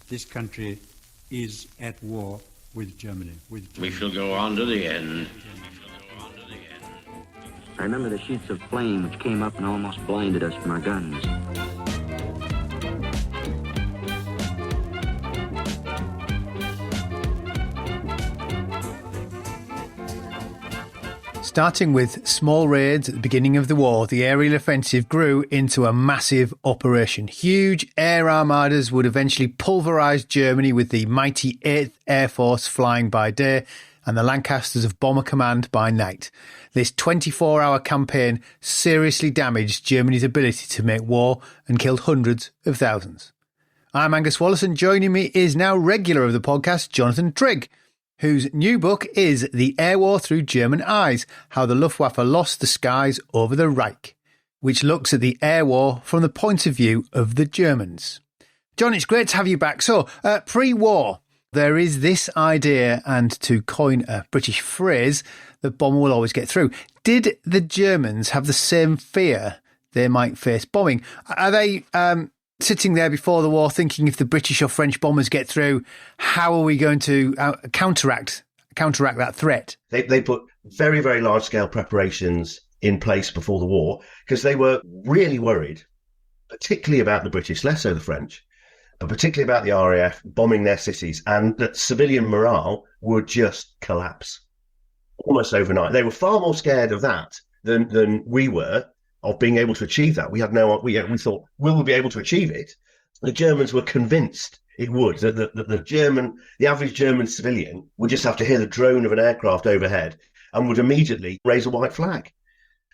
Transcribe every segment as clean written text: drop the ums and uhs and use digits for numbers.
this country is at war with Germany. We shall go on to the end. I remember the sheets of flame which came up and almost blinded us from our guns. Starting with small raids at the beginning of the war, the aerial offensive grew into a massive operation. Huge air armadas would eventually pulverise Germany, with the Mighty Eigth Airforce flying by day and the Lancasters of Bomber Command by night. This 24-hour campaign seriously damaged Germany's ability to make war and killed hundreds of thousands. I'm Angus Wallace, and joining me is now regular of the podcast, Jonathan Trigg, whose new book is The Air War Through German Eyes, How the Luftwaffe Lost the Skies Over the Reich, which looks at the air war from the point of view of the Germans. John, it's great to have you back. So, pre-war, there is this idea, and to coin a British phrase, the bomber will always get through. Did the Germans have the same fear they might face bombing? Are they sitting there before the war thinking, if the British or French bombers get through, how are we going to counteract that threat? They put very, very large-scale preparations in place before the war because they were really worried, particularly about the British, less so the French, but particularly about the RAF bombing their cities, and that civilian morale would just collapse almost overnight. They were far more scared of that than we were of being able to achieve that. We thought, will we be able to achieve it? The Germans were convinced it would, that the average German civilian would just have to hear the drone of an aircraft overhead and would immediately raise a white flag.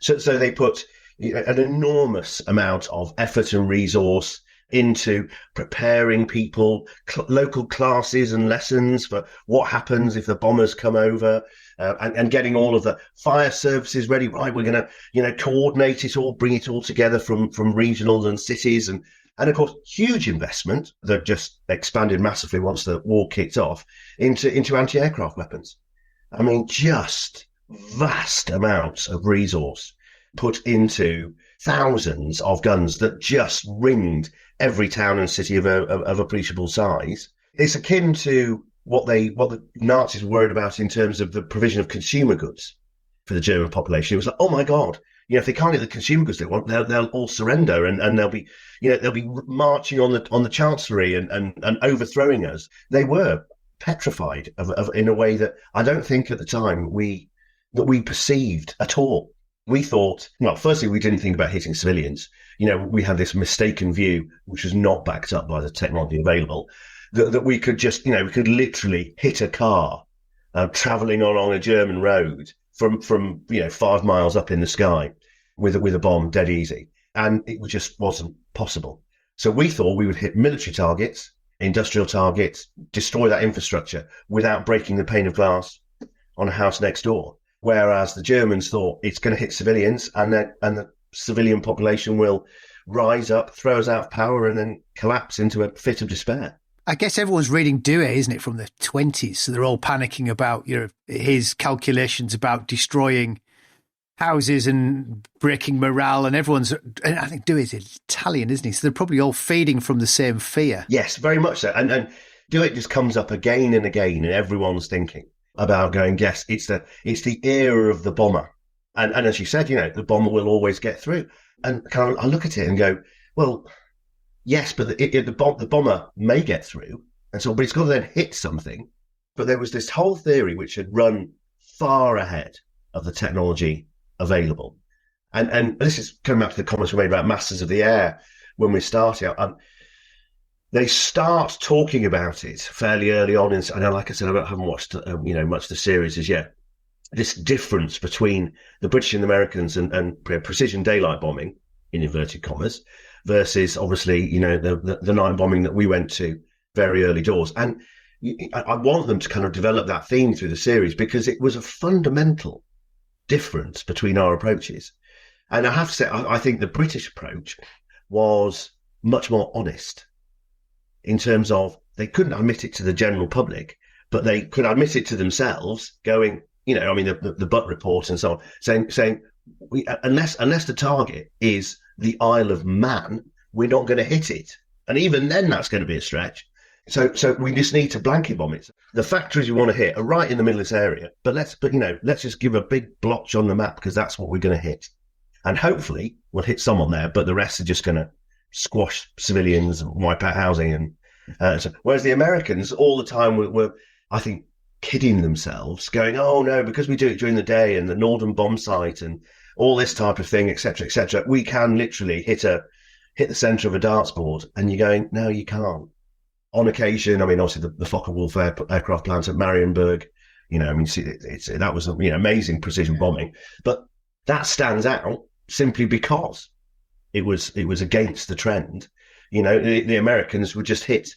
So they put an enormous amount of effort and resource into preparing people, local classes and lessons for what happens if the bombers come over, and getting all of the fire services ready. Right, we're going to, coordinate it all, bring it all together from regionals and cities, and of course, huge investment that just expanded massively once the war kicked off into anti-aircraft weapons. I mean, just vast amounts of resource put into thousands of guns that just ringed every town and city of appreciable size. It's akin to what the Nazis were worried about in terms of the provision of consumer goods for the German population. It was like, oh my God, if they can't get the consumer goods they want, they'll all surrender, and they'll be marching on the chancellery and overthrowing us. They were petrified of in a way that I don't think at the time we perceived at all. We thought, well, firstly, we didn't think about hitting civilians. We had this mistaken view, which was not backed up by the technology available, that we could just, we could literally hit a car traveling along a German road from 5 miles up in the sky with a bomb dead easy. And it just wasn't possible. So we thought we would hit military targets, industrial targets, destroy that infrastructure without breaking the pane of glass on a house next door. Whereas the Germans thought it's going to hit civilians, and the civilian population will rise up, throw us out of power, and then collapse into a fit of despair. I guess everyone's reading Dewey, isn't it, from the 20s? So they're all panicking about his calculations about destroying houses and breaking morale, and I think Dewey's Italian, isn't he? So they're probably all feeding from the same fear. Yes, very much so. And Dewey just comes up again and again, and everyone's thinking about going, yes, it's the era of the bomber. And as you said, the bomber will always get through. And I look at it and go, well, yes, but the bomber may get through, but it's got to then hit something. But there was this whole theory which had run far ahead of the technology available. And this is coming back to the comments we made about Masters of the Air when we started. They start talking about it fairly early on. And like I said, I haven't watched much of the series as yet. This difference between the British and the Americans and precision daylight bombing, in inverted commas, versus obviously, the night bombing that we went to very early doors. And I want them to kind of develop that theme through the series, because it was a fundamental difference between our approaches. And I have to say, I think the British approach was much more honest in terms of they couldn't admit it to the general public, but they could admit it to themselves, going, the Butt report and so on, saying unless the target is the Isle of Man, we're not going to hit it. And even then, that's going to be a stretch. So we just need to blanket bomb it. The factories we want to hit are right in the middle of this area, but let's just give a big blotch on the map because that's what we're going to hit. And hopefully we'll hit someone there, but the rest are just going to squash civilians and wipe out housing. And whereas the Americans all the time were, I think, kidding themselves, going, oh no, because we do it during the day and the Norden bomb site and all this type of thing, etc., we can literally hit the centre of a darts board. And you're going, no, you can't. On occasion, I mean, obviously the Focke-Wulf aircraft plant at Marienburg, that was amazing precision bombing, but that stands out simply because it was against the trend. The Americans would just hit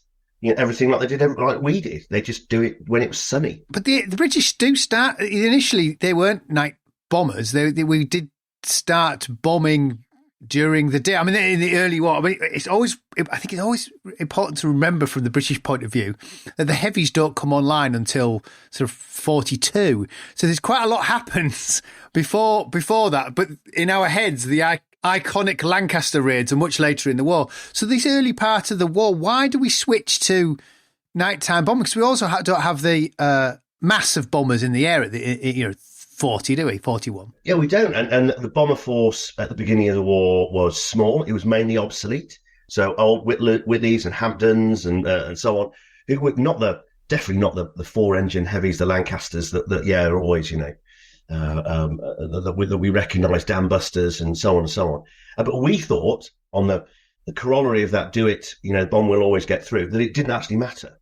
everything like we did. They just do it when it was sunny. But the British do start initially. They weren't night bombers. We did start bombing during the day. I mean, in the early war, I think it's always important to remember from the British point of view that the heavies don't come online until sort of 42. So there's quite a lot happens before that. But in our heads, the iconic Lancaster raids are much later in the war. So this early part of the war, why do we switch to nighttime bombing? Because we also don't have the mass of bombers in the air at 40, do we? 41. Yeah, we don't. And the bomber force at the beginning of the war was small. It was mainly obsolete. So old Whitleys and Hampdens and so on. It would definitely not the 4-engine heavies, the Lancasters that are always, that we recognise, dam busters and so on and so on. But we thought on the corollary of that, the bomb will always get through, that it didn't actually matter.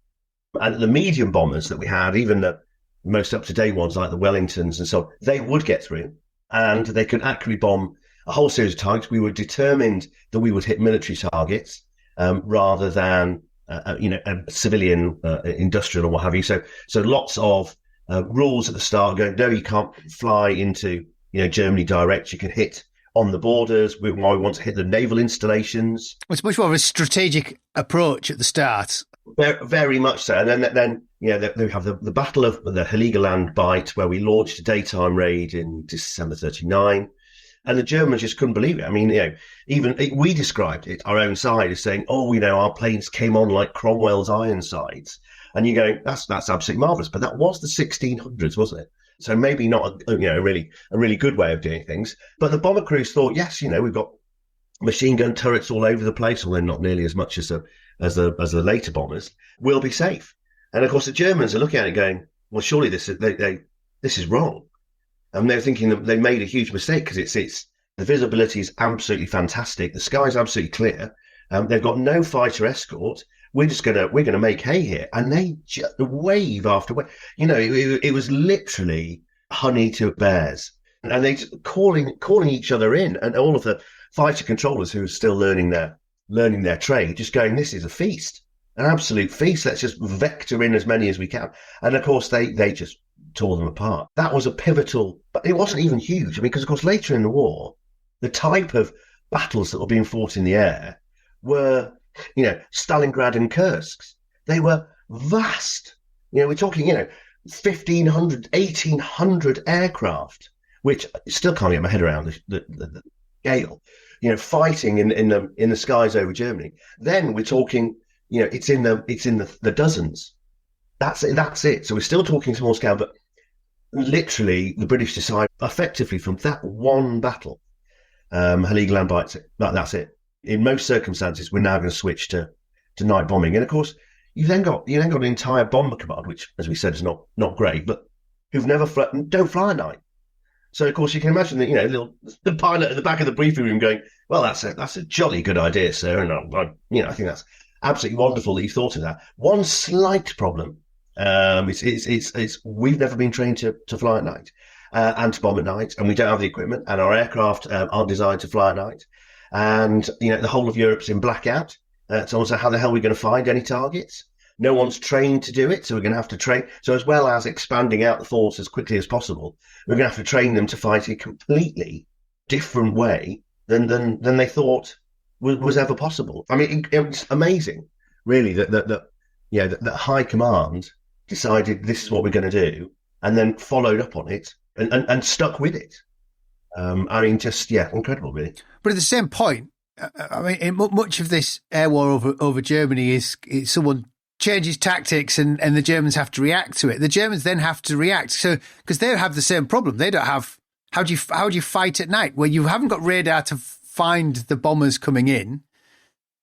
And the medium bombers that we had, even the most up-to-date ones like the Wellingtons and so on, they would get through and they could accurately bomb a whole series of targets. We were determined that we would hit military targets rather than civilian, industrial or what have you. So lots of rules at the start going, no, you can't fly into Germany direct. You can hit on the borders. We want to hit the naval installations. It's much more of a strategic approach at the start. Very, very much so. And then we have the Battle of the Heligoland Bight, where we launched a daytime raid in December 39. And the Germans just couldn't believe it. I mean, we described it, our own side, as saying, our planes came on like Cromwell's Ironsides. And you go, that's absolutely marvellous. But that was the 1600s, wasn't it? So maybe not a really good way of doing things. But the bomber crews thought, yes, we've got machine gun turrets all over the place, although not nearly as much as the later bombers. We'll be safe. And of course, the Germans are looking at it going, well, surely this is wrong. And they're thinking that they made a huge mistake because it's the visibility is absolutely fantastic. The sky's absolutely clear. They've got no fighter escort. We're gonna make hay here. And they just wave after wave. It was literally honey to bears. And they just calling each other in, and all of the fighter controllers who are still learning their trade, just going, this is a feast, an absolute feast. Let's just vector in as many as we can. And of course, they just tore them apart. That was a pivotal, but it wasn't even huge. I mean, because of course, later in the war, the type of battles that were being fought in the air were, Stalingrad and Kursk. They were vast. We're talking, 1,500, 1,800 aircraft, which I still can't get my head around the scale. Fighting in the skies over Germany. Then we're talking, it's in the dozens. That's it. So we're still talking small scale, but literally the British decide effectively from that one battle, Heligoland Bight, that's it. In most circumstances, we're now going to switch to night bombing. And of course, you then got an entire bomber command, which, as we said, is not great, but who've never don't fly at night. So of course you can imagine that the pilot at the back of the briefing room going, well, that's a jolly good idea, sir, and I think that's absolutely wonderful that you thought of that. One slight problem, it's we've never been trained to fly at night and to bomb at night, and we don't have the equipment, and our aircraft aren't designed to fly at night, and the whole of Europe's in blackout. So also, how the hell are we going to find any targets? No one's trained to do it, so we're going to have to train. So as well as expanding out the force as quickly as possible, we're going to have to train them to fight a completely different way than they thought was ever possible. I mean, it was amazing, really, that high command decided this is what we're going to do, and then followed up on it and stuck with it. Incredible, really. But at the same point, much of this air war over Germany is someone changes tactics and the Germans have to react to it. The Germans then have to react. So, because they have the same problem. They don't have, how do you fight at night where you haven't got radar to find the bombers coming in?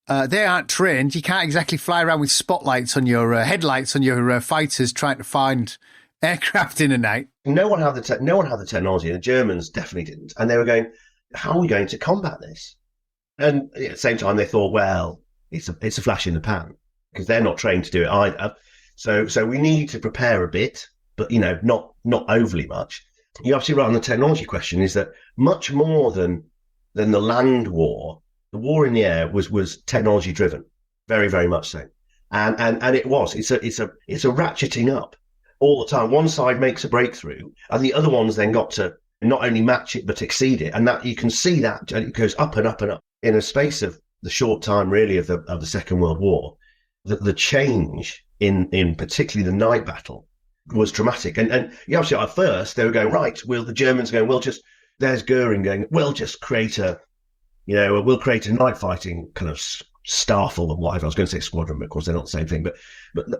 They aren't trained. You can't exactly fly around with spotlights on your headlights on your fighters trying to find aircraft in a night. No one had the technology, and the Germans definitely didn't. And they were going, how are we going to combat this? And at the same time, they thought, well, it's a flash in the pan because they're not trained to do it either. So we need to prepare a bit, but not overly much. You're absolutely right on the technology question. Is that much more than the land war? The war in the air was technology driven, very, very much so, and it was. It's a ratcheting up all the time. One side makes a breakthrough, and the other one's then got to not only match it but exceed it, and that you can see that it goes up and up and up in a space of the short time, really, of the Second World War. The change in particularly the night battle was dramatic, and you obviously at first they were going right. The Germans going, there's Goering going, we'll just create we'll create a night fighting kind of staffel of whatever. I was going to say squadron, but of course they're not the same thing. But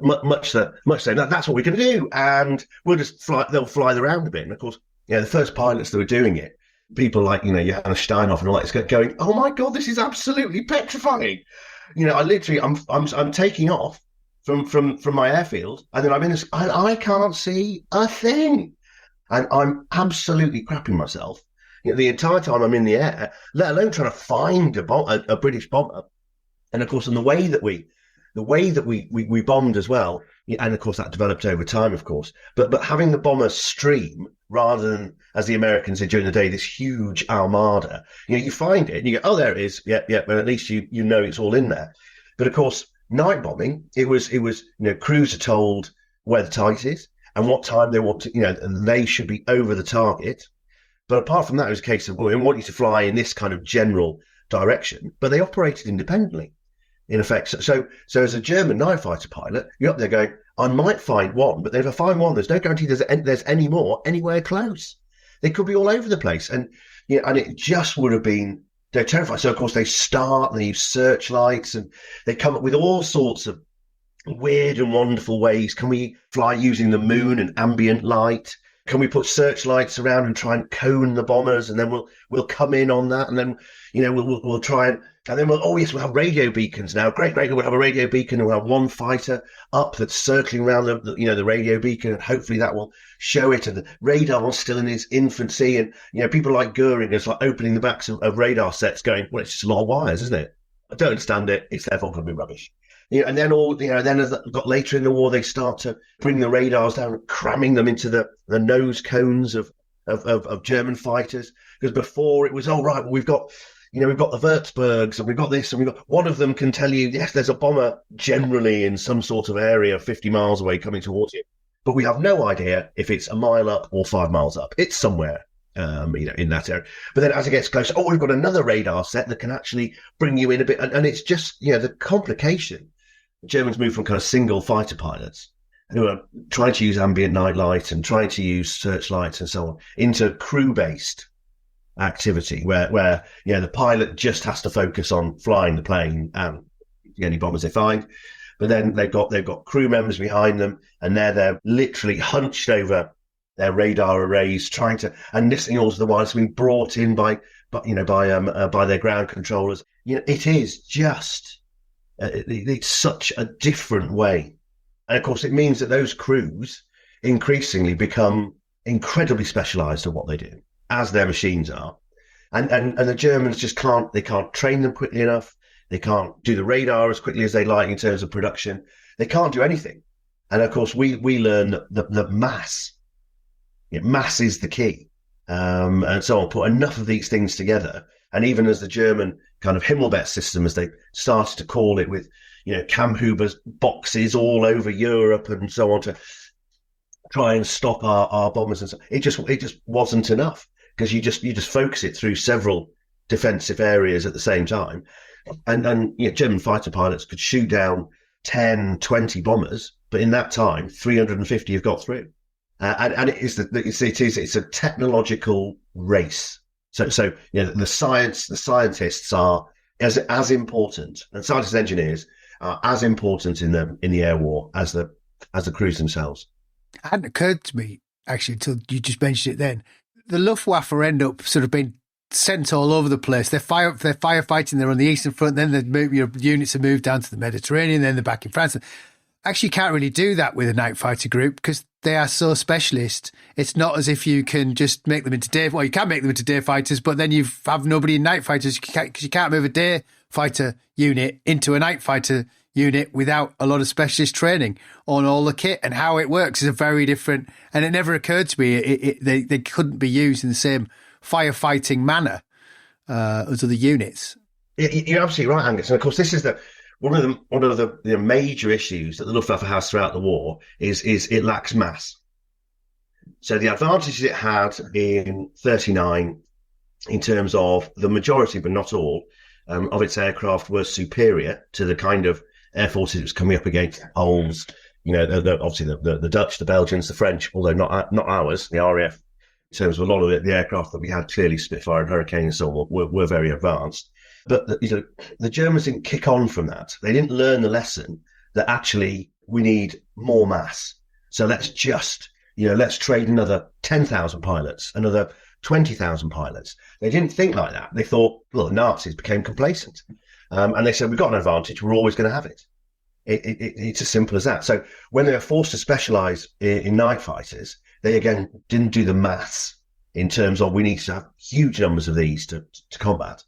much the same. That's what we're going to do, and we'll just fly. They'll fly around a bit. And of course, the first pilots that were doing it, people like Johannes Steinhoff and all that, going, "Oh my God, this is absolutely petrifying." I literally, I'm taking off from my airfield, and then I'm in this, and I can't see a thing, and I'm absolutely crapping myself. The entire time I'm in the air, let alone trying to find a British bomber. And of course, in the way that we bombed as well, and of course that developed over time, of course. But having the bomber stream rather than, as the Americans did during the day, this huge armada. You find it and you go, oh, there it is. Yeah. But at least you know it's all in there. But of course, night bombing, it was crews are told where the target is and what time they want to, and they should be over the target. But apart from that, it was a case of, we want you to fly in this kind of general direction. But they operated independently, in effect. So as a German night fighter pilot, you're up there going, I might find one, but if I find one, there's no guarantee there's any more anywhere close. They could be all over the place. And it just would have been, they're terrified. So, of course, they use searchlights, and they come up with all sorts of weird and wonderful ways. Can we fly using the moon and ambient light? Can we put searchlights around and try and cone the bombers, and then we'll come in on that, and then we'll try and then we'll have radio beacons now. Great, we'll have a radio beacon, and we'll have one fighter up that's circling around the radio beacon, and hopefully that will show it. And the radar's still in its infancy, and people like Goering is like opening the backs of radar sets, going, well, it's just a lot of wires, isn't it? I don't understand it. It's therefore going to be rubbish. And then then as it got later in the war, they start to bring the radars down, cramming them into the nose cones of German fighters. Because before it was, we've got the Würzburgs, and we've got this, and we've got one of them can tell you, yes, there's a bomber generally in some sort of area 50 miles away coming towards you. But we have no idea if it's a mile up or 5 miles up. It's somewhere. In that area. But then as it gets closer, we've got another radar set that can actually bring you in a bit. And it's just, the complication. The Germans moved from kind of single fighter pilots who are trying to use ambient night light and trying to use searchlights and so on into crew-based activity where the pilot just has to focus on flying the plane and any bombers they find. But then they've got crew members behind them, and they're literally hunched over their radar arrays, and listening all to the wires being brought in by their ground controllers. It is just, it's such a different way. And of course, it means that those crews increasingly become incredibly specialised at what they do, as their machines are. And the Germans just can't train them quickly enough. They can't do the radar as quickly as they like in terms of production. They can't do anything. And of course, we learn the mass. Mass is the key. And so on, put enough of these things together. And even as the German kind of Himmelbett system, as they started to call it, with, Kammhuber's boxes all over Europe and so on, to try and stop our bombers and so on. It just wasn't enough, because you just focus it through several defensive areas at the same time. And German fighter pilots could shoot down 10, 20 bombers, but in that time, 350 have got through. And it's a technological race. So the scientists are as important, and scientists and engineers are as important in the air war as the crews themselves. It hadn't occurred to me, actually, until you just mentioned it then. The Luftwaffe end up sort of being sent all over the place. They're firefighting, they're on the Eastern Front, then your units are moved down to the Mediterranean, then they're back in France. Actually, you can't really do that with a night fighter group because they are so specialist. It's not as if you can just make them into day. Well, you can make them into day fighters, but then you have nobody in night fighters because you can't move a day fighter unit into a night fighter unit without a lot of specialist training on all the kit, and how it works is a very different. And it never occurred to me they couldn't be used in the same firefighting manner as other units. You're absolutely right, Angus. And of course, this is one of the major issues that the Luftwaffe has throughout the war is it lacks mass. So the advantages it had in 1939, in terms of the majority, but not all, of its aircraft were superior to the kind of air forces it was coming up against. Poles, obviously the Dutch, the Belgians, the French, although not ours, the RAF. In terms of a lot of the aircraft that we had, clearly Spitfire and Hurricane and so on, were very advanced. But the Germans didn't kick on from that. They didn't learn the lesson that actually we need more mass. So let's just, let's trade another 10,000 pilots, another 20,000 pilots. They didn't think like that. They thought, well, the Nazis became complacent. And they said, we've got an advantage. We're always going to have it. It's as simple as that. So when they were forced to specialise in night fighters, they again didn't do the maths in terms of we need to have huge numbers of these to combat.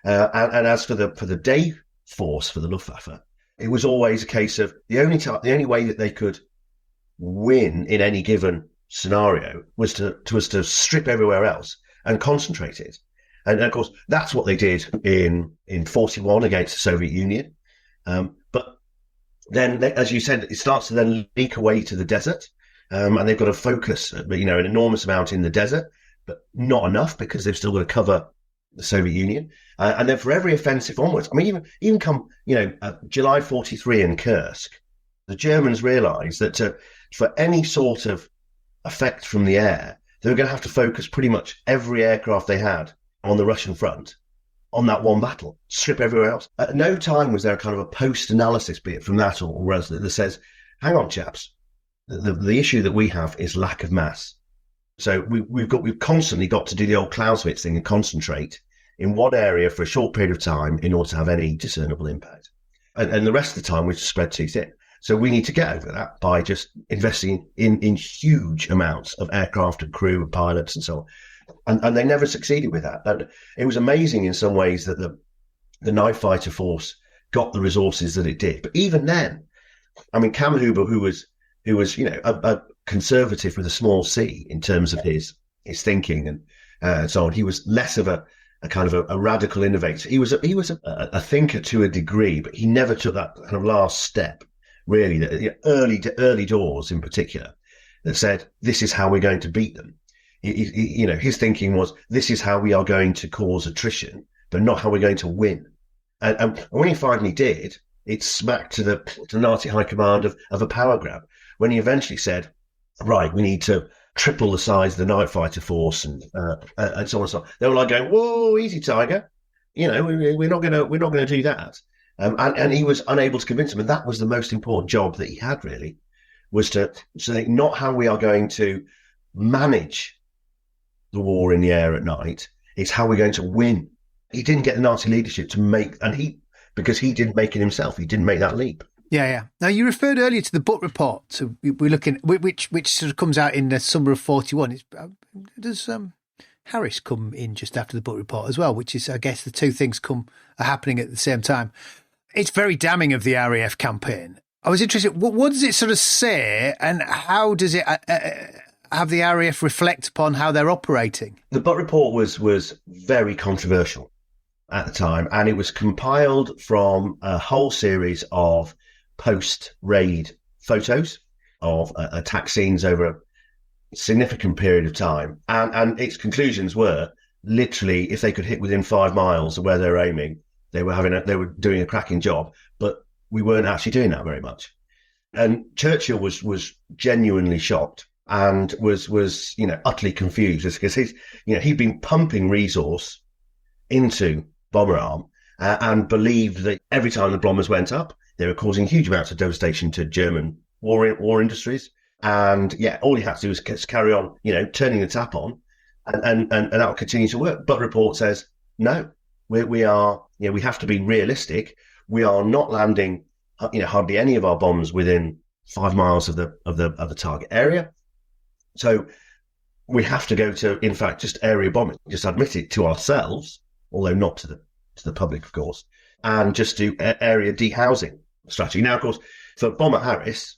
And as for the day force for the Luftwaffe, it was always a case of the only way that they could win in any given scenario was to strip everywhere else and concentrate it. And of course, that's what they did in 1941 against the Soviet Union. But then, as you said, it starts to then leak away to the desert. And they've got to focus, an enormous amount in the desert, but not enough because they've still got to cover the Soviet Union. And then for every offensive onwards, I mean, even come, July 1943 in Kursk, the Germans realised that for any sort of effect from the air, they were going to have to focus pretty much every aircraft they had on the Russian front on that one battle, strip everywhere else. At no time was there a kind of a post-analysis, be it from that or else, that says, hang on, chaps, the issue that we have is lack of mass. So we've constantly got to do the old Clausewitz thing and concentrate in one area for a short period of time in order to have any discernible impact. And the rest of the time we've spread too thin. So we need to get over that by just investing in huge amounts of aircraft and crew and pilots and so on. And they never succeeded with that. And it was amazing in some ways that the night fighter force got the resources that it did. But even then, I mean, Kammerhuber, who was a conservative with a small c in terms of his thinking and so on. He was less of a kind of a radical innovator. He was a thinker to a degree, but he never took that kind of last step, really, the early doors in particular, that said, this is how we're going to beat them. His thinking was, this is how we are going to cause attrition, but not how we're going to win. And when he finally did, it smacked to the Nazi high command of a power grab. When he eventually said, right, we need to triple the size of the night fighter force and so on and so on. They were like going, whoa, easy, Tiger. We're not going to do that. And he was unable to convince them. And that was the most important job that he had, really, was to say not how we are going to manage the war in the air at night. It's how we're going to win. He didn't get the Nazi leadership to make, because he didn't make it himself. He didn't make that leap. Yeah. Now, you referred earlier to the Butt report. So we're looking, which sort of comes out in the summer of 1941. Does Harris come in just after the Butt report as well? Which is, I guess, the two things are happening at the same time. It's very damning of the RAF campaign. I was interested. What does it sort of say, and how does it have the RAF reflect upon how they're operating? The Butt report was very controversial at the time, and it was compiled from a whole series of post-raid photos of attack scenes over a significant period of time. And its conclusions were literally, if they could hit within 5 miles of where they were aiming, they were doing a cracking job, but we weren't actually doing that very much. And Churchill was genuinely shocked and was utterly confused, because he'd been pumping resource into bomber arm and believed that every time the bombers went up, They were causing huge amounts of devastation to German war industries. And yeah, all he had to do was carry on, turning the tap on, and that will continue to work. But the report says, no, we have to be realistic. We are not landing, hardly any of our bombs within 5 miles of the target area. So we have to go to, in fact, just area bombing, just admit it to ourselves, although not to the public, of course, and just do area dehousing strategy. Now, of course, for Bomber Harris,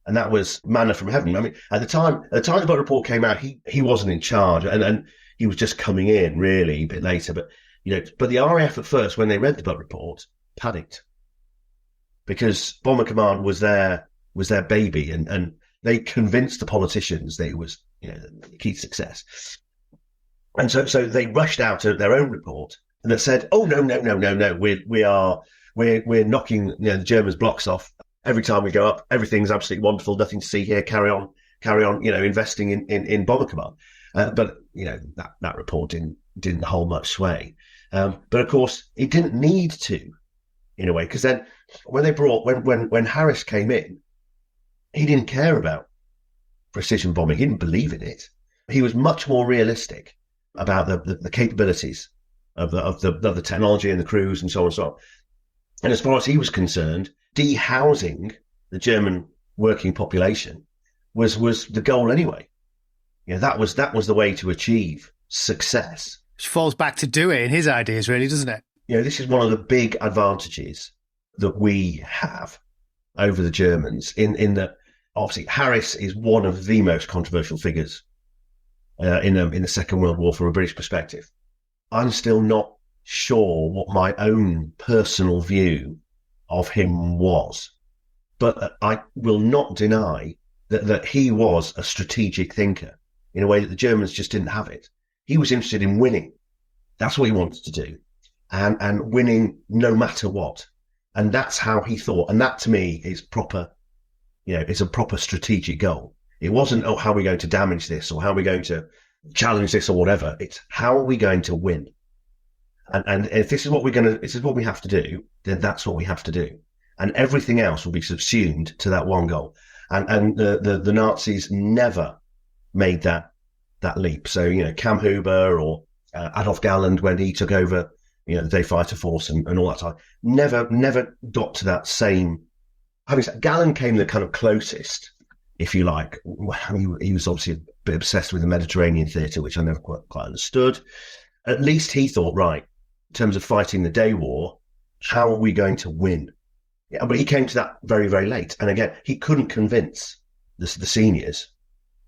and that was manna from heaven. I mean, at the time the book report came out, he wasn't in charge, and he was just coming in really a bit later. But but the RAF at first, when they read the book report, panicked because Bomber Command was their baby, and they convinced the politicians that it was the key to success. And so they rushed out their own report and they said, "Oh no, we're knocking the Germans' blocks off. Every time we go up, everything's absolutely wonderful. Nothing to see here. Carry on. Investing in Bomber Command." But that report didn't hold much sway. But of course, it didn't need to, in a way, because then when Harris came in, he didn't care about precision bombing. He didn't believe in it. He was much more realistic about the capabilities of the technology and the crews and so on and so on. And as far as he was concerned, dehousing the German working population was the goal anyway. That was the way to achieve success. Which falls back to Dewey and his ideas, really, doesn't it? This is one of the big advantages that we have over the Germans in that obviously Harris is one of the most controversial figures in the Second World War from a British perspective. I'm still not sure what my own personal view of him was, but I will not deny that he was a strategic thinker in a way that the Germans just didn't have it. He was interested in winning. That's what he wanted to do, and winning no matter what. And that's how he thought. And that to me is proper, it's a proper strategic goal. It wasn't, how are we going to damage this or how are we going to challenge this or whatever. It's how are we going to win? And if this is what we have to do, then that's what we have to do. And everything else will be subsumed to that one goal. And the Nazis never made that leap. So, Cam Huber or Adolf Galland, when he took over, the Day Fighter Force and all that time, never got to that same. Having said, Galland came the kind of closest, if you like. He was obviously a bit obsessed with the Mediterranean theatre, which I never quite understood. At least he thought, right, in terms of fighting the day war, how are we going to win? Yeah, but he came to that very, very late. And again, he couldn't convince the seniors,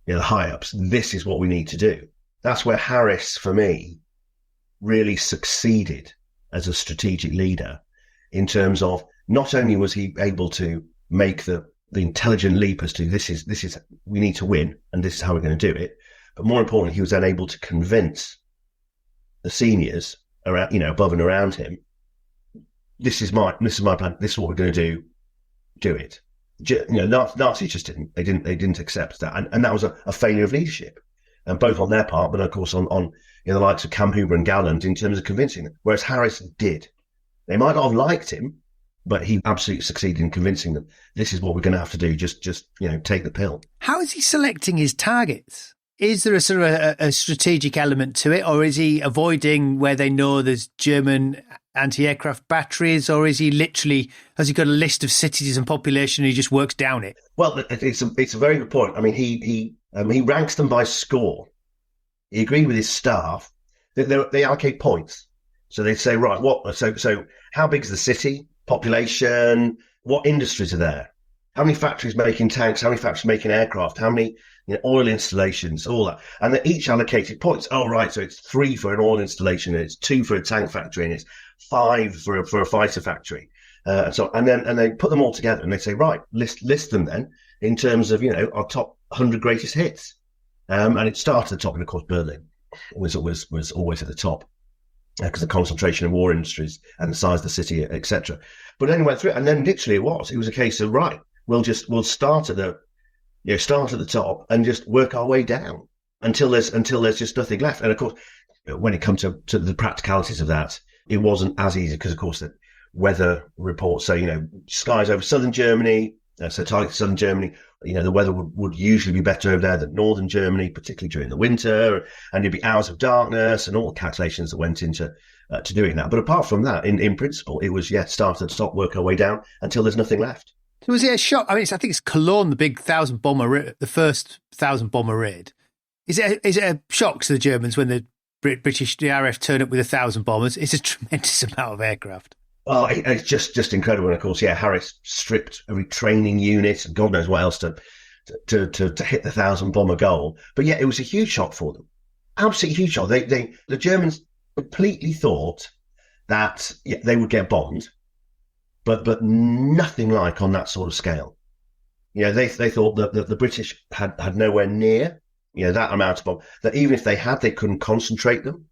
the high-ups, this is what we need to do. That's where Harris, for me, really succeeded as a strategic leader in terms of not only was he able to make the intelligent leap as to this is we need to win and this is how we're going to do it, but more importantly, he was then able to convince the seniors around, above and around him, this is my plan, this is what we're going to do it. Nazis just didn't accept that, and that was a failure of leadership, and both on their part, but of course on the likes of Cam Huber and Galland in terms of convincing them. Whereas Harris did. They might not have liked him, but he absolutely succeeded in convincing them. This is what we're going to have to do. Just take the pill. How is he selecting his targets? Is there a sort of a strategic element to it, or is he avoiding where they know there's German anti-aircraft batteries, or has he got a list of cities and population and he just works down it? Well, it's a very good point. I mean, he ranks them by score. He agreed with his staff that they allocate points. So they say, right, so how big is the city, population, what industries are there? How many factories making tanks? How many factories making aircraft? How many oil installations? All that. And they each allocated points. Oh, right. So it's 3 for an oil installation, and it's 2 for a tank factory, and it's 5 for a fighter factory. And then they put them all together and they say, right, list them then in terms of, our top 100 greatest hits. And it started at the top, and of course, Berlin was always at the top because the concentration of war industries and the size of the city, etc. But then went through it, and then literally it was a case of, right, we'll start at the top and just work our way down until there's just nothing left. And of course, when it comes to the practicalities of that, it wasn't as easy because, of course, weather reports. So, skies over southern Germany, so target southern Germany, the weather would usually be better over there than northern Germany, particularly during the winter, and there'd be hours of darkness and all the calculations that went into to doing that. But apart from that, in principle, it was, start and stop, work our way down until there's nothing left. So was it a shock? I mean, I think it's Cologne, the big 1,000 bomber, the first 1,000 bomber raid. Is it a shock to the Germans when the British, the RAF turn up with 1,000 bombers? It's a tremendous amount of aircraft. Well, it's just incredible. And of course, Harris stripped every training unit and God knows what else to hit the 1,000 bomber goal. But it was a huge shock for them. Absolutely huge shock. The Germans completely thought that they would get bombed, but nothing like on that sort of scale. They thought that the British had nowhere near that amount of bomb, that even if they had, they couldn't concentrate them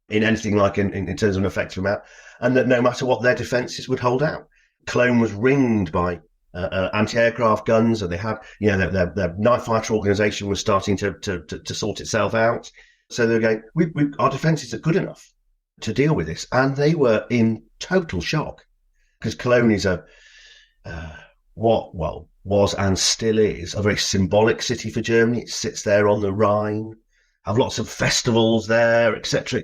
in anything like in terms of an effective amount, and that no matter what, their defences would hold out. Cologne was ringed by anti-aircraft guns, and they had, their night fighter organisation was starting to sort itself out. So they were going, our defences are good enough to deal with this, and they were in total shock because Cologne is was and still is a very symbolic city for Germany. It sits there on the Rhine, have lots of festivals there, etc.,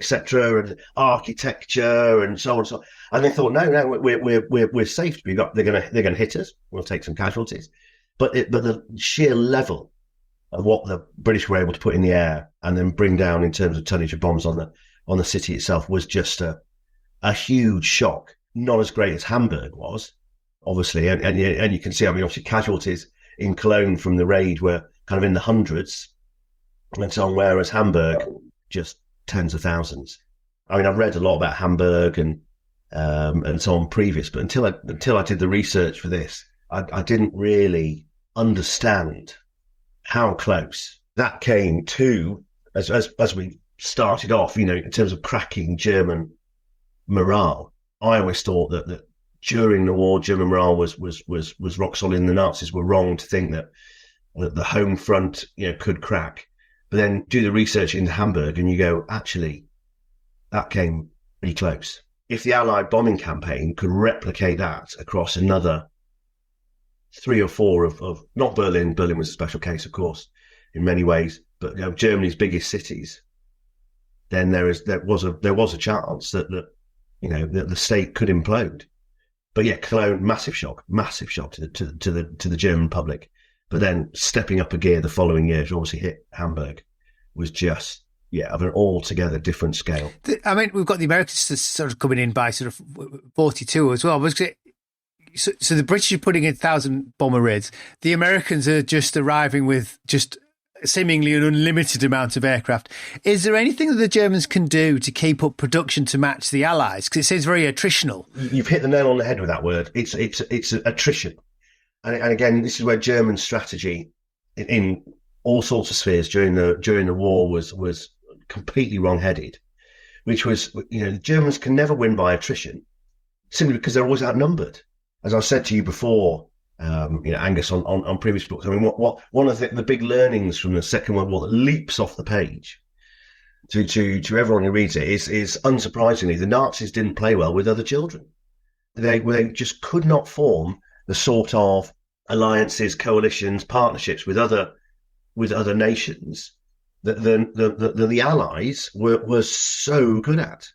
and architecture and so on and so on. And they thought, no, we're safe. They're gonna hit us. We'll take some casualties, but the sheer level of what the British were able to put in the air and then bring down in terms of tonnage of bombs on the city itself was just a huge shock. Not as great as Hamburg was, obviously, and you can see, obviously casualties in Cologne from the raid were kind of in the hundreds and so on, whereas Hamburg, just tens of thousands. I've read a lot about Hamburg and so on previous, but until I did the research for this, I didn't really understand how close that came to, as we started off, in terms of cracking German morale. I always thought that during the war, German morale was rock solid, and the Nazis were wrong to think that the home front, could crack. But then do the research into Hamburg and you go, actually, that came pretty close. If the Allied bombing campaign could replicate that across another 3 or 4 of not Berlin. Berlin was a special case, of course, in many ways, but Germany's biggest cities, then there was a chance that the state could implode. But Cologne, massive shock to the German public. But then stepping up a gear the following year to obviously hit Hamburg was just of an altogether different scale. We've got the Americans sort of coming in by sort of 42 as well. So the British are putting in 1,000 bomber raids. The Americans are just arriving with just seemingly an unlimited amount of aircraft. Is there anything that the Germans can do to keep up production to match the Allies? Because it seems very attritional. You've hit the nail on the head with that word. It's attrition. And again, this is where German strategy in all sorts of spheres during the war was completely wrong-headed, which was, the Germans can never win by attrition simply because they're always outnumbered. As I said to you before, Angus, on previous books, what one of the big learnings from the Second World War that leaps off the page to everyone who reads it is unsurprisingly, the Nazis didn't play well with other children. They just could not form the sort of alliances, coalitions, partnerships with other nations that the Allies were so good at.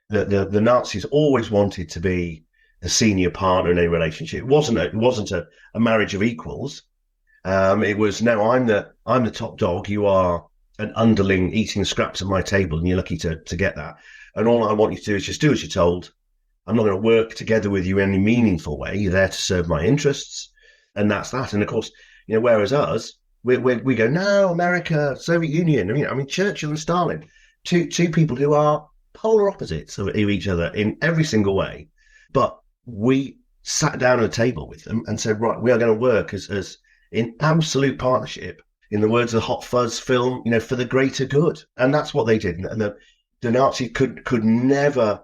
The Nazis always wanted to be the senior partner in any relationship. It wasn't a marriage of equals. It was, no, I'm the top dog. You are an underling eating scraps of my table, and you're lucky to get that. And all I want you to do is just do as you're told. I'm not going to work together with you in any meaningful way. You're there to serve my interests, and that's that. And of course, whereas us, we go, no, America, Soviet Union. Churchill and Stalin, two people who are polar opposites of each other in every single way, but we sat down at a table with them and said, right, we are going to work as in absolute partnership, in the words of the Hot Fuzz film, for the greater good. And that's what they did. And the Nazis could never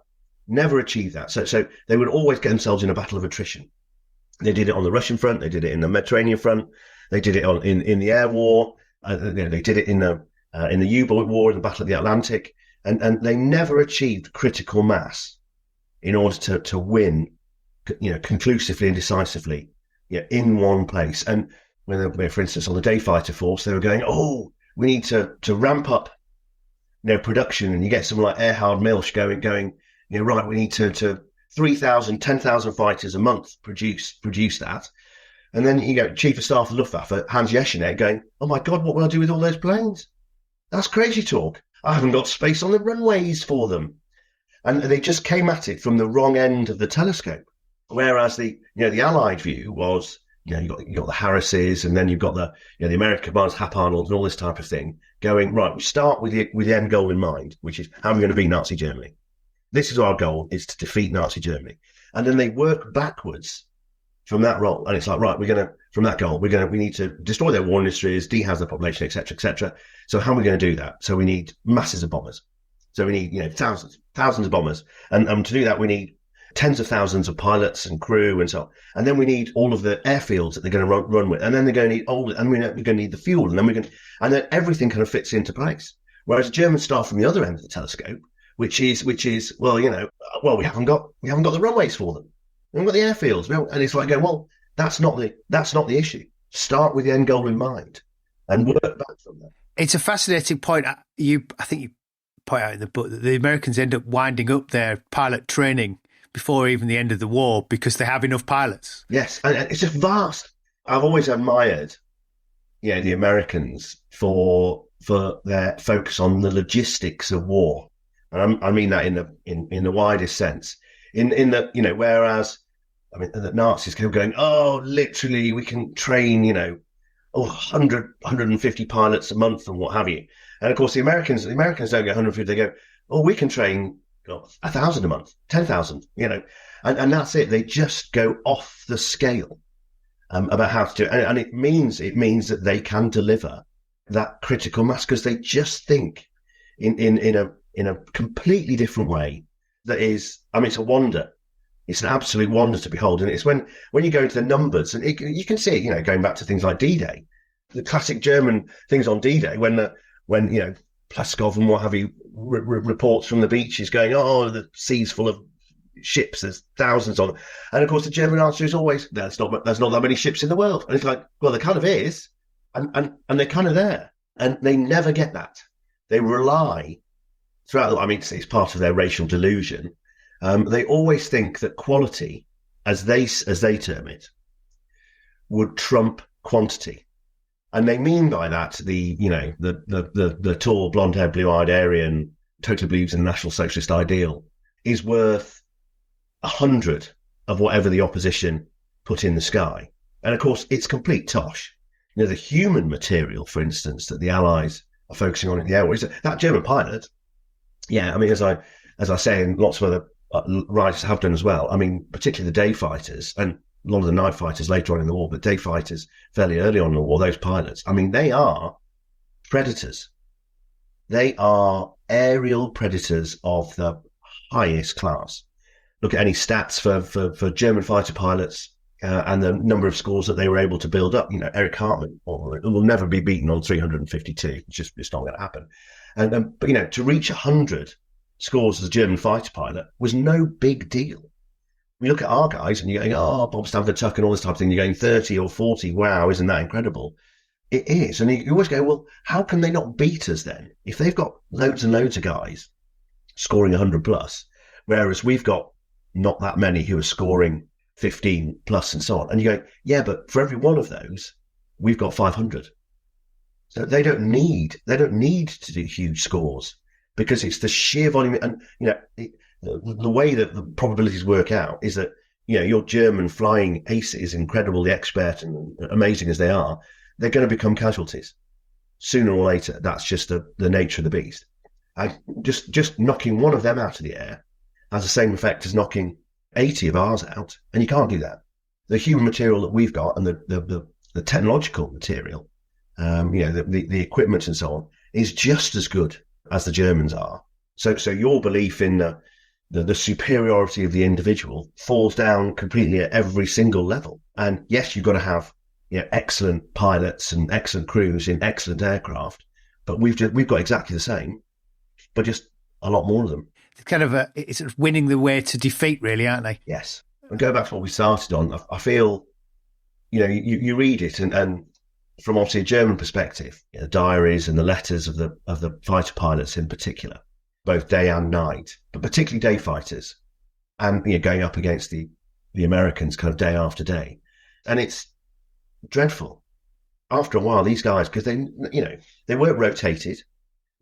achieve that. So they would always get themselves in a battle of attrition. They did it on the Russian front. They did it in the Mediterranean front. They did it in the air war. They did it in the U-boat war, in the Battle of the Atlantic. And they never achieved critical mass in order to win conclusively and decisively, in one place. And when they were, for instance, on the day fighter force, they were going, oh, we need to ramp up, production. And you get some like Erhard Milch going, right, we need to 3,000, 10,000 fighters a month produce that. And then Chief of Staff of Luftwaffe, Hans Jeschenet, going, oh my God, what will I do with all those planes? That's crazy talk. I haven't got space on the runways for them. And they just came at it from the wrong end of the telescope. Whereas the Allied view was, you got the Harrises, and then you've got the American commanders, Hap Arnold, and all this type of thing going, right, we start with the end goal in mind, which is how are we going to beat Nazi Germany? This is our goal, is to defeat Nazi Germany. And then they work backwards from that role. And it's like, right, we need to destroy their war industries, dehaz their population, et cetera, et cetera. So how are we going to do that? So we need masses of bombers. So we need, thousands of bombers. And to do that, we need tens of thousands of pilots and crew and so on. And then we need all of the airfields that they're going to run with. And then they're going to need and we're going to need the fuel. And then everything kind of fits into place. Whereas the Germans start from the other end of the telescope, which is, well, we haven't got the runways for them. We haven't got the airfields. And it's like going, well, that's not the issue. Start with the end goal in mind and work back from there. It's a fascinating point. I think you point out in the book that the Americans end up winding up their pilot training before even the end of the war because they have enough pilots. Yes, and it's just vast. I've always admired, the Americans for their focus on the logistics of war, and I mean that in the widest sense. In that, whereas the Nazis kept going, oh, literally, we can train, 100, 150 pilots a month and what have you. And of course, the Americans don't go 150. They go, oh, we can train 1,000 a month, 10,000, and that's it. They just go off the scale about how to do it. And it means that they can deliver that critical mass because they just think in a completely different way. That is, it's a wonder. It's an absolute wonder to behold. And it's when you go into the numbers, and you can see it, going back to things like D-Day, the classic German things on D-Day, when Pleskov and what have you reports from the beaches going, oh, the sea's full of ships, there's thousands on them. And of course, the German answer is always, there's not that many ships in the world. And it's like, well, there kind of is. And they're kind of there. And they never get that. They rely throughout, it's part of their racial delusion. They always think that quality, as they term it, would trump quantity. And they mean by that the tall, blonde-haired, blue-eyed Aryan, totally believes in the National Socialist ideal, is worth 100 of whatever the opposition put in the sky. And of course, it's complete tosh. The human material, for instance, that the Allies are focusing on in the air war is that German pilot. Yeah, as I say, and lots of other writers have done as well. Particularly the day fighters and a lot of the night fighters later on in the war, but day fighters fairly early on in the war, those pilots, they are predators. They are aerial predators of the highest class. Look at any stats for German fighter pilots and the number of scores that they were able to build up. Eric Hartmann will never be beaten on 352. It's not going to happen. But to reach 100 scores as a German fighter pilot was no big deal. We look at our guys and you're going, oh, Bob Stanford Tuck and all this type of thing. You're going 30 or 40. Wow, isn't that incredible? It is. And you always go, well, how can they not beat us then? If they've got loads and loads of guys scoring 100 plus, whereas we've got not that many who are scoring 15 plus and so on. And you go, yeah, but for every one of those, we've got 500. So they don't need to do huge scores because it's the sheer volume. And, the way that the probabilities work out is that, your German flying aces, incredibly expert and amazing as they are, they're going to become casualties sooner or later. That's just the nature of the beast. Just knocking one of them out of the air has the same effect as knocking 80 of ours out. And you can't do that. The human material that we've got and the technological material, the equipment and so on, is just as good as the Germans are. So your belief in the superiority of the individual falls down completely at every single level. And yes, you've got to have excellent pilots and excellent crews in excellent aircraft, but we've got exactly the same, but just a lot more of them. It's kind of it's winning the way to defeat, really, aren't they? Yes. And go back to what we started on, I feel, you read it and from obviously a German perspective, the diaries and the letters of the fighter pilots in particular, both day and night, but particularly day fighters, and going up against the Americans kind of day after day, and it's dreadful. After a while, these guys, because they weren't rotated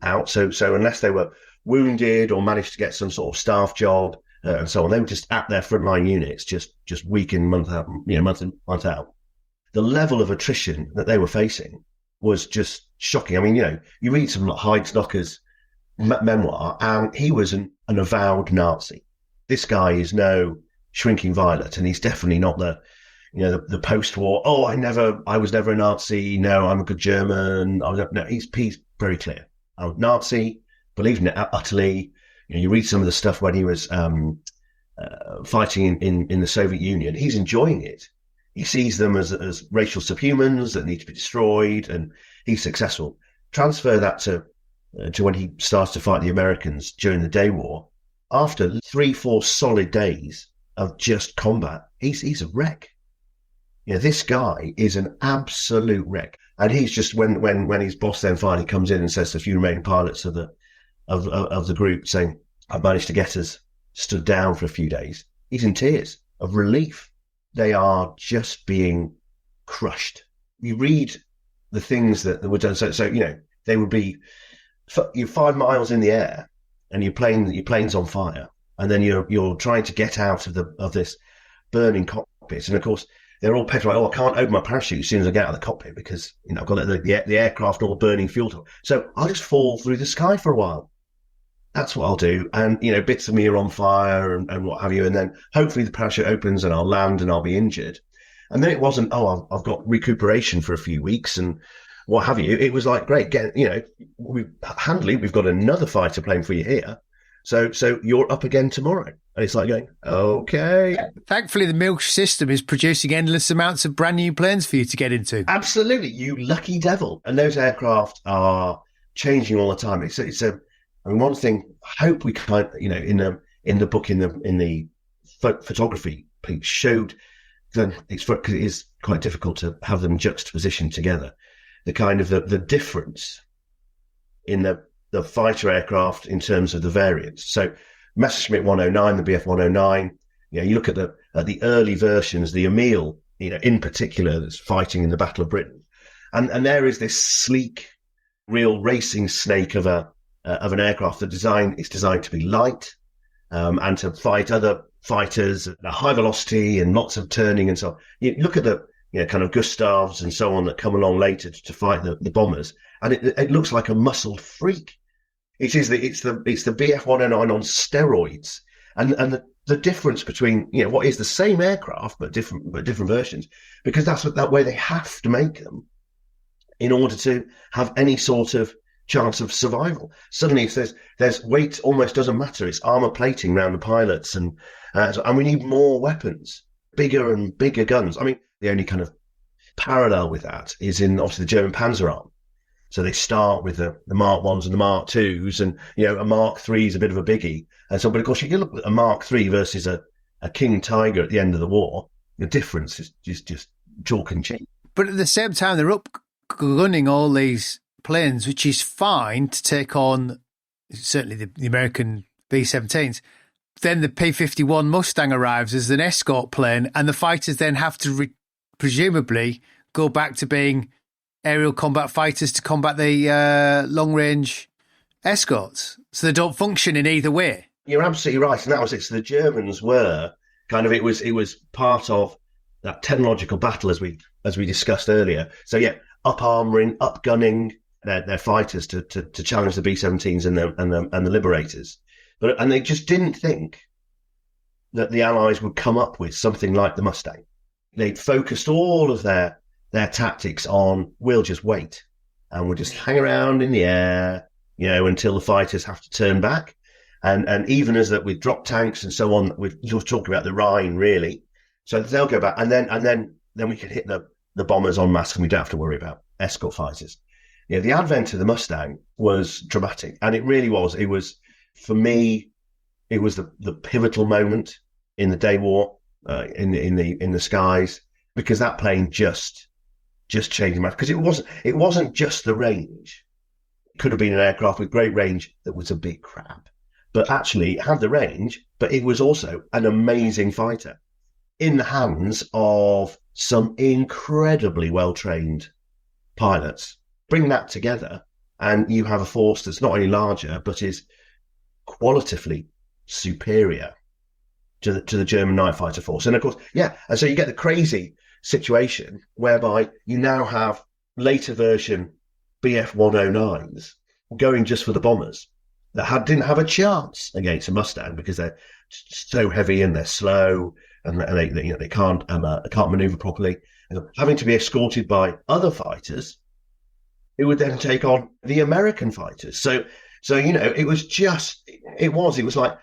out, so unless they were wounded or managed to get some sort of staff job and so on, they were just at their frontline units, just week in, month out, month out. The level of attrition that they were facing was just shocking. I mean, you read some like Heidknocker's memoir, and he was an avowed Nazi. This guy is no shrinking violet, and he's definitely not the post-war. Oh, I was never a Nazi. No, I'm a good German. No, he's very clear. I'm a Nazi, believed in it utterly. You read some of the stuff when he was fighting in the Soviet Union. He's enjoying it. He sees them as racial subhumans that need to be destroyed, and he's successful. Transfer that to when he starts to fight the Americans during the day war. After 3-4 solid days of just combat, he's a wreck. This guy is an absolute wreck, and he's just when his boss then finally comes in and says to a few remaining pilots of the group, saying, "I've managed to get us stood down for a few days." He's in tears of relief. They are just being crushed. You read the things that were done. So they would be you're 5 miles in the air, and your plane's on fire, and then you're trying to get out of this burning cockpit, and of course they're all petrified. Oh, I can't open my parachute as soon as I get out of the cockpit because I've got the aircraft all burning fuel. So I'll just fall through the sky for a while. That's what I'll do. And, bits of me are on fire and what have you. And then hopefully the parachute opens and I'll land and I'll be injured. And then it wasn't, I've got recuperation for a few weeks and what have you. It was like, great, we've got another fighter plane for you here. So you're up again tomorrow. And it's like going, okay. Thankfully, the milk system is producing endless amounts of brand new planes for you to get into. Absolutely. You lucky devil. And those aircraft are changing all the time. One thing I hope we kind in the book, in the photography piece showed that because it is quite difficult to have them juxtapositioned together, the kind of the difference in the fighter aircraft in terms of the variants. So Messerschmitt 109, the Bf 109, you look at the early versions, the Emil, in particular, that's fighting in the Battle of Britain, and there is this sleek, real racing snake of an aircraft that is designed to be light, and to fight other fighters at a high velocity and lots of turning and so on. You look at the kind of Gustavs and so on that come along later to fight the bombers, and it looks like a muscled freak. It's the Bf 109 on steroids, and the difference between what is the same aircraft but different versions, because that's that way they have to make them in order to have any sort of chance of survival. Suddenly, if there's weight almost doesn't matter. It's armor plating around the pilots, and we need more weapons, bigger and bigger guns. I mean, the only kind of parallel with that is in obviously the German Panzer Arm. So they start with the Mark 1s and the Mark 2s, and a Mark 3 is a bit of a biggie. And so, but of course, you can look at a Mark 3 versus a King Tiger at the end of the war. The difference is just chalk and cheese. But at the same time, they're upgunning all these planes, which is fine to take on certainly the American B-17s. Then the P-51 Mustang arrives as an escort plane, and the fighters then have to presumably go back to being aerial combat fighters to combat the long-range escorts. So they don't function in either way. You're absolutely right, and that was it. So the Germans were kind of it was part of that technological battle as we discussed earlier. So up-armouring, up-gunning their fighters to challenge the B-17s and the Liberators, and they just didn't think that the Allies would come up with something like the Mustang. They'd focused all of their tactics on, we'll just wait and we'll just hang around in the air, until the fighters have to turn back. And even as that with drop tanks and so on, we're talking about the Rhine really. So they'll go back and then we can hit the bombers en masse and we don't have to worry about escort fighters. The advent of the Mustang was dramatic, and it really was. It was, for me, it was the pivotal moment in the day war. in the skies, because that plane just changed the matter. Because it wasn't just the range. It could have been an aircraft with great range that was a bit crap, but actually it had the range, but it was also an amazing fighter in the hands of some incredibly well-trained pilots. Bring that together and you have a force that's not only larger, but is qualitatively superior to the German night fighter force. And of course, and so you get the crazy situation whereby you now have later version Bf 109s going just for the bombers that didn't have a chance against a Mustang because they're so heavy and they're slow and they can't maneuver properly, and having to be escorted by other fighters who would then take on the American fighters. So it was like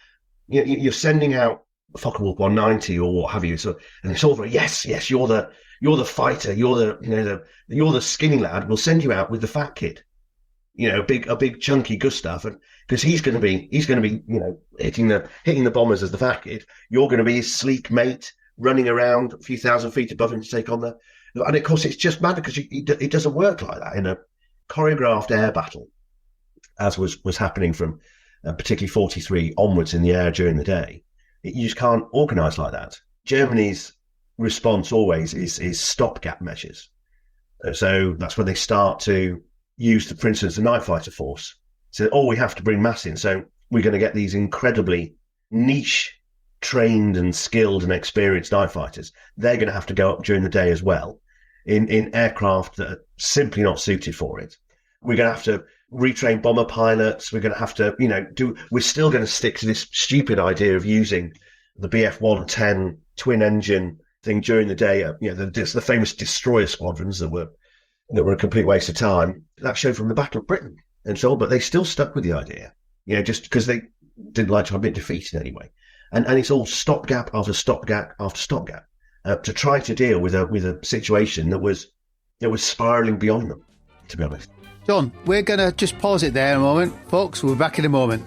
you're sending out Focke-Wulf 190 or what have you. So, and it's all very, yes, you're the fighter, you're the skinny lad. We'll send you out with the fat kid, a big chunky Gustav, and because he's going to be, hitting the bombers as the fat kid. You're going to be his sleek mate running around a few thousand feet above him to take on and of course it's just mad because it doesn't work like that in a choreographed air battle, as was happening from particularly 43 onwards in the air during the day. You just can't organise like that. Germany's response always is stopgap measures. So that's when they start to use, for instance, the night fighter force. So, we have to bring mass in. So we're going to get these incredibly niche, trained and skilled and experienced night fighters. They're going to have to go up during the day as well in aircraft that are simply not suited for it. We're going to have to retrain bomber pilots. We're going to have to, we're still going to stick to this stupid idea of using the Bf 110 twin engine thing during the day. The famous destroyer squadrons that were a complete waste of time. That showed from the Battle of Britain and so on, but they still stuck with the idea, just because they didn't like to admit defeat in any way. And it's all stopgap after stopgap after stopgap to try to deal with a situation that was spiralling beyond them, to be honest. John, we're going to just pause it there a moment. Folks, we'll be back in a moment.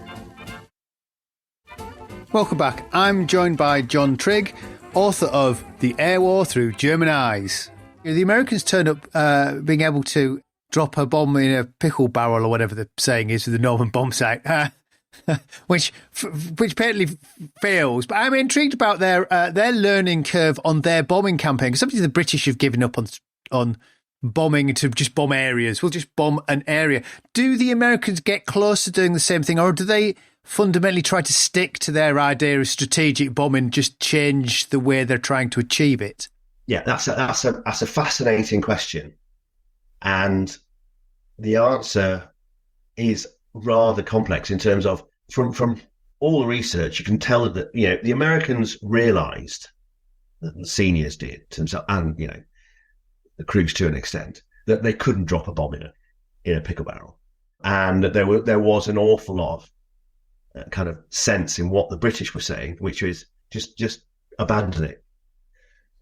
Welcome back. I'm joined by John Trigg, author of The Air War Through German Eyes. The Americans turned up being able to drop a bomb in a pickle barrel or whatever the saying is for the Norman bomb site, which apparently fails. But I'm intrigued about their learning curve on their bombing campaign, because something the British have given up on bombing to just bomb areas. We'll just bomb an area. Do the Americans get close to doing the same thing, or do they fundamentally try to stick to their idea of strategic bombing, just change the way they're trying to achieve it? Yeah, that's a fascinating question, and the answer is rather complex in terms of from all the research you can tell that the Americans realised, that the seniors did themselves, and the crews to an extent, that they couldn't drop a bomb in a pickle barrel, and that there was an awful lot of kind of sense in what the British were saying, which is just abandon it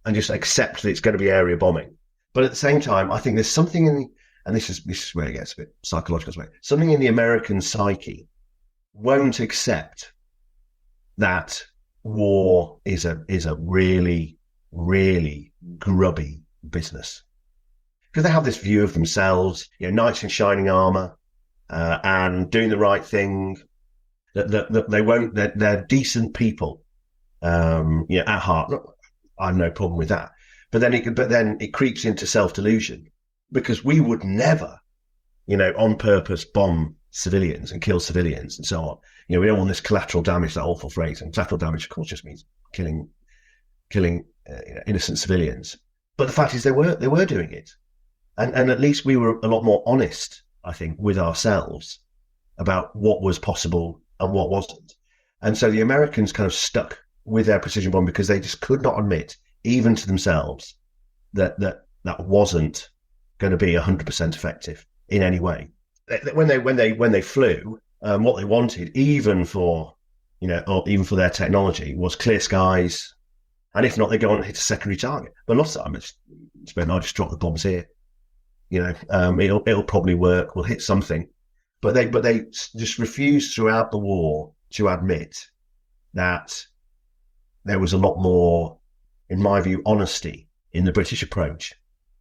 and just accept that it's going to be area bombing. But at the same time, I think there's something in and this is where it gets a bit psychological, something in the American psyche won't accept that war is a really, really grubby business. Because they have this view of themselves, knights in shining armour, and doing the right thing, that they won't, they're decent people, at heart. I have no problem with that. But then it creeps into self-delusion, because we would never, on purpose bomb civilians and kill civilians and so on. We don't want this collateral damage, that awful phrase. And collateral damage, of course, just means killing innocent civilians. But the fact is they were doing it. And at least we were a lot more honest, I think, with ourselves about what was possible and what wasn't. And so the Americans kind of stuck with their precision bomb because they just could not admit, even to themselves, that wasn't going to be 100% effective in any way. When they flew, what they wanted, even for their technology, was clear skies, and if not, they go on and hit a secondary target. But lots of the time, I'll just drop the bombs here. It'll probably work. We'll hit something, but they just refused throughout the war to admit that there was a lot more in my view, honesty in the British approach.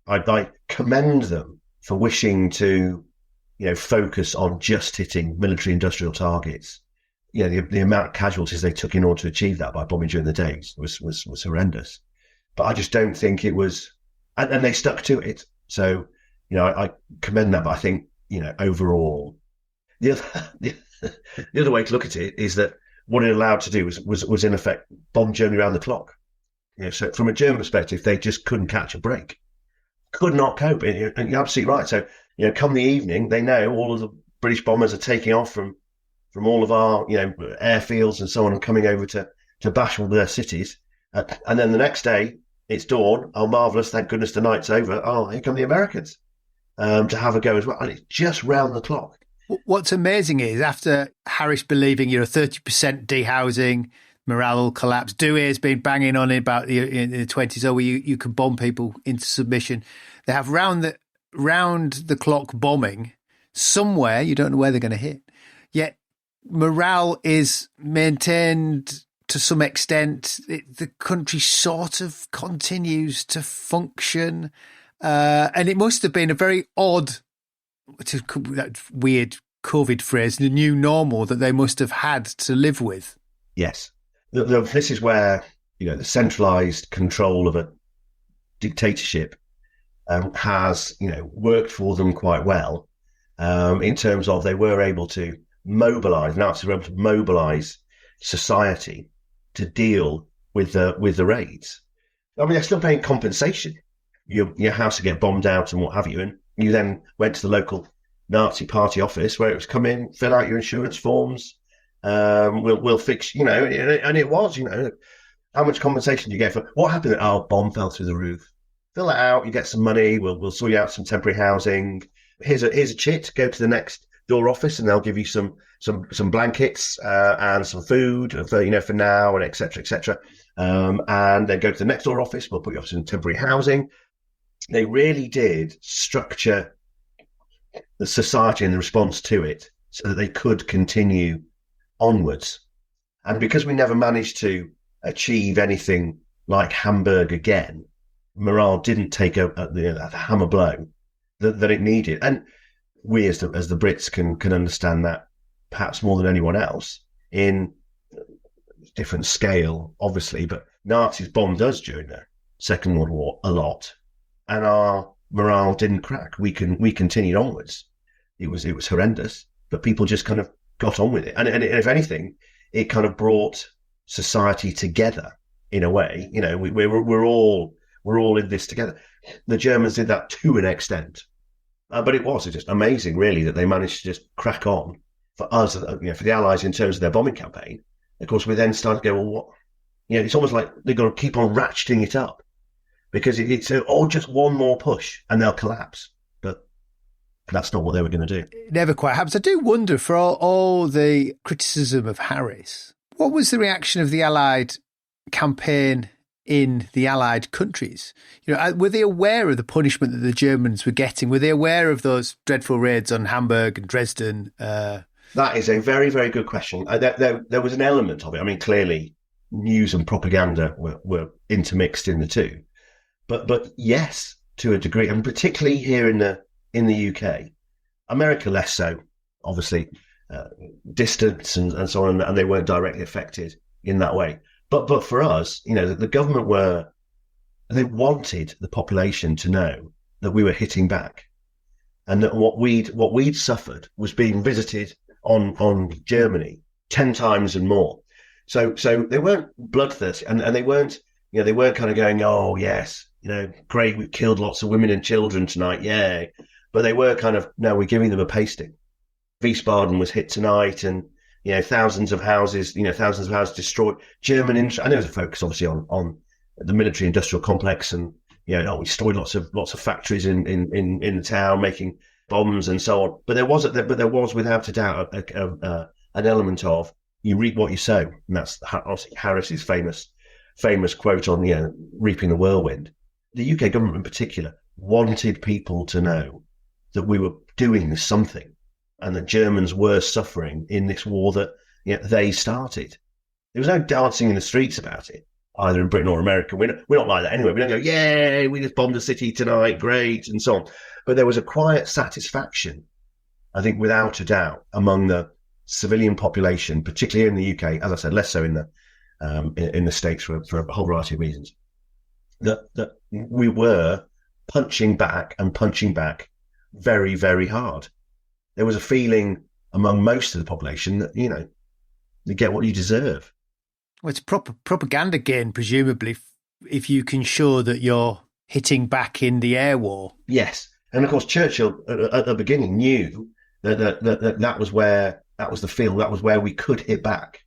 I commend them for wishing to, focus on just hitting military industrial targets. The amount of casualties they took in order to achieve that by bombing during the days was horrendous. But I just don't think it was, and they stuck to it. So, I commend that. But I think, overall, the other way to look at it is that what it allowed to do was in effect bomb Germany around the clock. So from a German perspective, they just couldn't catch a break, could not cope. And you're absolutely right. So, come the evening, they know all of the British bombers are taking off from all of our, airfields and so on and coming over to bash all their cities. And then the next day, it's dawn. Oh, marvellous. Thank goodness the night's over. Oh, here come the Americans to have a go as well. And it's just round the clock. What's amazing is after Harris believing 30% dehousing, morale will collapse. Douhet has been banging on about in the 20s. Oh, well, you can bomb people into submission. They have round the clock bombing somewhere. You don't know where they're going to hit. Yet morale is maintained to some extent. The country sort of continues to function. And it must have been a very odd, that weird COVID phrase, the new normal that they must have had to live with. Yes. This is where, the centralised control of a dictatorship has, worked for them quite well in terms of they were able to mobilise, Nazis were able to mobilise society to deal with the raids. I mean, they're still paying compensation. Your house would get bombed out and what have you, and you then went to the local Nazi party office where it was come in, fill out your insurance forms. We'll fix, and it was, how much compensation do you get for what happened? Oh, bomb fell through the roof. Fill it out, you get some money. We'll sort you out some temporary housing. Here's a chit. Go to the next door office, and they'll give you some blankets and some food for now, and etc. And then go to the next door office. We'll put you up some temporary housing. They really did structure the society and the response to it so that they could continue onwards. And because we never managed to achieve anything like Hamburg again, morale didn't take a hammer blow that it needed. And we as the Brits can understand that perhaps more than anyone else in different scale, obviously, but Nazis bombed us during the Second World War a lot, and our morale didn't crack. We continued onwards. It was horrendous, but people just kind of got on with it. And if anything, it kind of brought society together in a way. We're all in this together. The Germans did that to an extent, but it was just amazing, really, that they managed to just crack on. For us, for the Allies, in terms of their bombing campaign, of course, we then started to go, well, what? It's almost like they've got to keep on ratcheting it up because it's just one more push and they'll collapse. But that's not what they were going to do. It never quite happens. I do wonder, for all the criticism of Harris, what was the reaction of the Allied campaign in the Allied countries? Were they aware of the punishment that the Germans were getting? Were they aware of those dreadful raids on Hamburg and Dresden? That is a very, very good question. There was an element of it. I mean, clearly, news and propaganda were intermixed in the two. But yes, to a degree, and particularly here in the UK. America less so, obviously, distance and so on, and they weren't directly affected in that way. But for us, the government they wanted the population to know that we were hitting back, and that what we'd suffered was being visited on Germany 10 times and more. So they weren't bloodthirsty, and they weren't kind of going, oh yes, great, we've killed lots of women and children tonight, yay. But they were kind of, no, we're giving them a pasting. Wiesbaden was hit tonight, and thousands of houses destroyed. German interest. I know there's a focus obviously on the military industrial complex, and we destroyed lots of factories in the town making bombs and so on. But there was without a doubt an element of you reap what you sow, and that's obviously Harris's famous quote on reaping the whirlwind. The UK government in particular wanted people to know that we were doing something, and that Germans were suffering in this war that they started. There was no dancing in the streets about it. either in Britain or America. We're not like that anyway. We don't go, yay, we just bombed a city tonight, great, and so on. But there was a quiet satisfaction, I think, without a doubt, among the civilian population, particularly in the UK, as I said, less so in the States for a whole variety of reasons, that we were punching back very, very hard. There was a feeling among most of the population that, you get what you deserve. Well, it's propaganda gain, presumably, if you can show that you're hitting back in the air war. Yes. And of course, Churchill at the beginning knew that was the field, that was where we could hit back.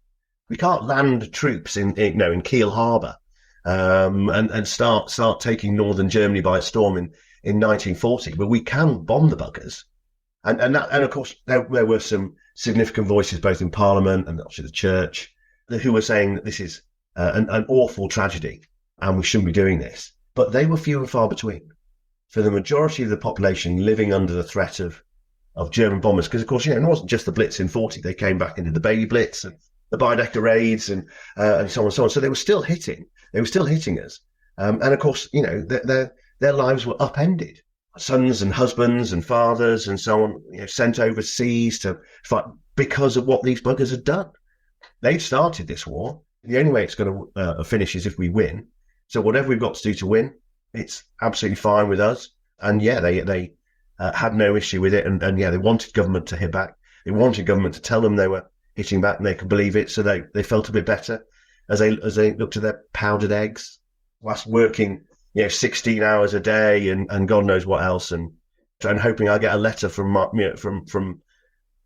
We can't land troops in Kiel Harbour and start taking northern Germany by storm in 1940, but we can bomb the buggers. And of course, there were some significant voices both in Parliament and obviously the Church who were saying that this is an awful tragedy and we shouldn't be doing this. But they were few and far between. For the majority of the population living under the threat of German bombers, because of course, it wasn't just the Blitz in 40. They came back into the Baby Blitz and the Baedeker raids and so on and so on. So they were still hitting. They were still hitting us. And of course, their lives were upended. Sons and husbands and fathers and so on, sent overseas to fight because of what these buggers had done. They'd started this war. The only way it's going to finish is if we win. So whatever we've got to do to win, it's absolutely fine with us. And yeah, they had no issue with it. And they wanted government to hit back. They wanted government to tell them they were hitting back and they could believe it. So they felt a bit better as they looked at their powdered eggs whilst working 16 hours a day and God knows what else, and hoping I get a letter from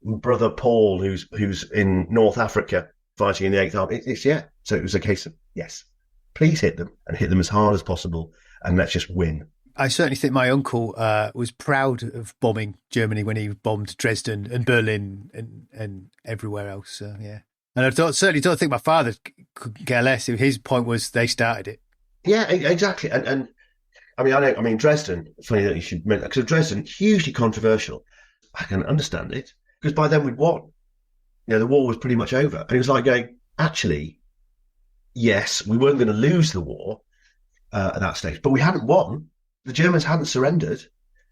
brother Paul who's in North Africa fighting in the 8th Army. So it was a case of, yes, please hit them and hit them as hard as possible and let's just win. I certainly think my uncle was proud of bombing Germany when he bombed Dresden and Berlin and everywhere else. Yeah. And I certainly don't think my father could care less. His point was they started it. Yeah, exactly. And I mean, Dresden, it's funny that you should mention that, because Dresden, hugely controversial. I can understand it, because by then we'd won. The war was pretty much over. And it was like going, actually, yes, we weren't going to lose the war at that stage, but we hadn't won. The Germans hadn't surrendered.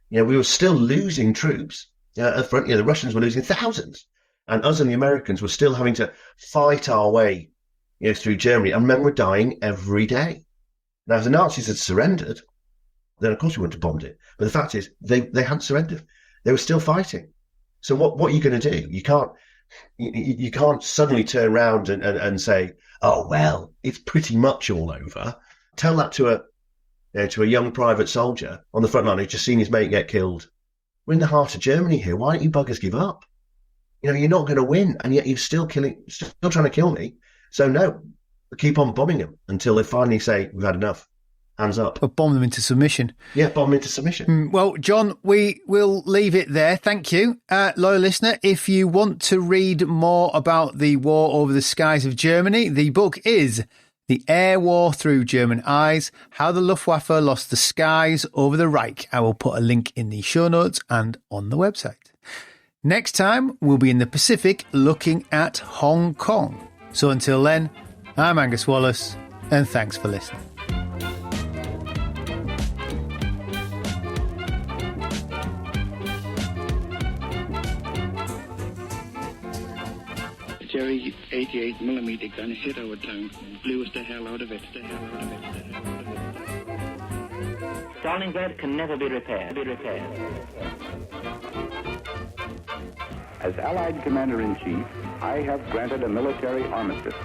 We were still losing troops at the front. The Russians were losing thousands. And us and the Americans were still having to fight our way through Germany. And men were dying every day. Now, if the Nazis had surrendered, then of course we wouldn't have bombed it. But the fact is, they hadn't surrendered. They were still fighting. So what are you going to do? You can't suddenly turn around and say, oh, well, it's pretty much all over. Tell that to a young private soldier on the front line who's just seen his mate get killed. We're in the heart of Germany here. Why don't you buggers give up? You're not going to win, and yet you're still trying to kill me. So no. Keep on bombing them until they finally say, we've had enough. Hands up. Or bomb them into submission. Yeah, bomb them into submission. Well, John, we will leave it there. Thank you. Loyal listener, if you want to read more about the war over the skies of Germany, the book is The Air War Through German Eyes, How the Luftwaffe Lost the Skies Over the Reich. I will put a link in the show notes and on the website. Next time, we'll be in the Pacific looking at Hong Kong. So until then, I'm Angus Wallace, and thanks for listening. Jerry 88mm gun hit our tank, blew us the hell out of it. Stalingrad can never be repaired. As Allied Commander-in-Chief, I have granted a military armistice.